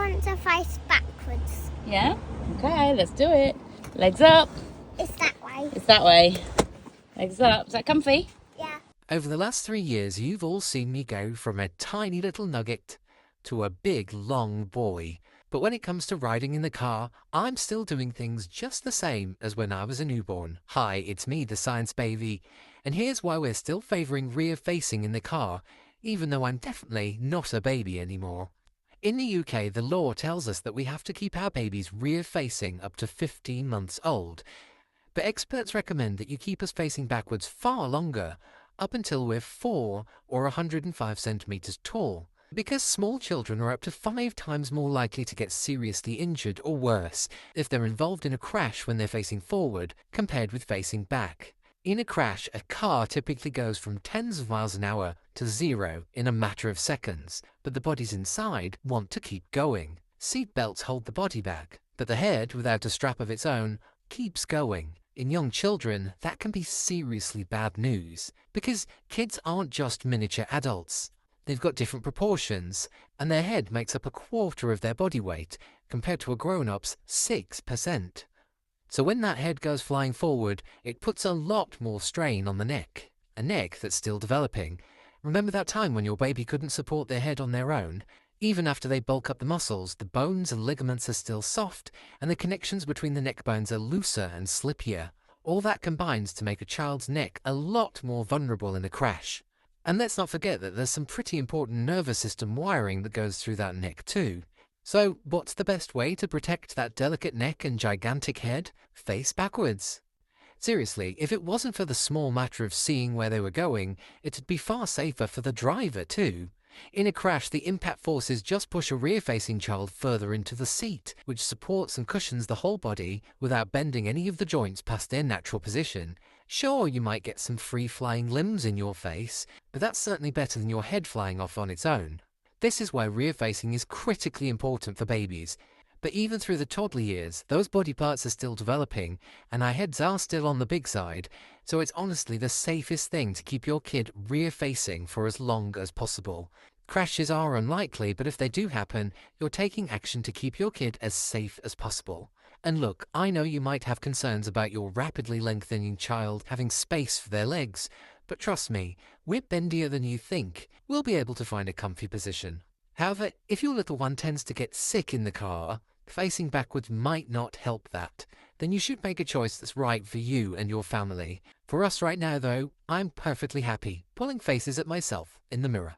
want to face backwards. Yeah? Okay, let's do it. Legs up. It's that way. It's that way. Legs up. Is that comfy? Yeah. Over the last 3 years, you've all seen me go from a tiny little nugget to a big, long boy. But when it comes to riding in the car, I'm still doing things just the same as when I was a newborn. Hi, it's me, the Science Baby, and here's why we're still favouring rear-facing in the car, even though I'm definitely not a baby anymore. In the UK, the law tells us that we have to keep our babies rear-facing up to 15 months old. But experts recommend that you keep us facing backwards far longer, up until we're 4 or 105 centimetres tall, because small children are up to 5 times more likely to get seriously injured or worse if they're involved in a crash when they're facing forward compared with facing back. In a crash, a car typically goes from tens of miles an hour to 0 in a matter of seconds, but the bodies inside want to keep going. Seat belts hold the body back, but the head, without a strap of its own, keeps going. In young children, that can be seriously bad news, because kids aren't just miniature adults. They've got different proportions, and their head makes up a quarter of their body weight, compared to a grown-up's 6%. So when that head goes flying forward, it puts a lot more strain on the neck, a neck that's still developing. Remember that time when your baby couldn't support their head on their own? Even after they bulk up the muscles, the bones and ligaments are still soft, and the connections between the neck bones are looser and slippier. All that combines to make a child's neck a lot more vulnerable in a crash. And let's not forget that there's some pretty important nervous system wiring that goes through that neck too. So, what's the best way to protect that delicate neck and gigantic head? Face backwards. Seriously, if it wasn't for the small matter of seeing where they were going, it'd be far safer for the driver too. In a crash, the impact forces just push a rear-facing child further into the seat, which supports and cushions the whole body without bending any of the joints past their natural position. Sure, you might get some free-flying limbs in your face, but that's certainly better than your head flying off on its own. This is why rear-facing is critically important for babies. But even through the toddler years, those body parts are still developing, and our heads are still on the big side, so it's honestly the safest thing to keep your kid rear-facing for as long as possible. Crashes are unlikely, but if they do happen, you're taking action to keep your kid as safe as possible. And look, I know you might have concerns about your rapidly lengthening child having space for their legs, but trust me, we're bendier than you think. We'll be able to find a comfy position. However, if your little one tends to get sick in the car, facing backwards might not help that. Then you should make a choice that's right for you and your family. For us right now though, I'm perfectly happy pulling faces at myself in the mirror.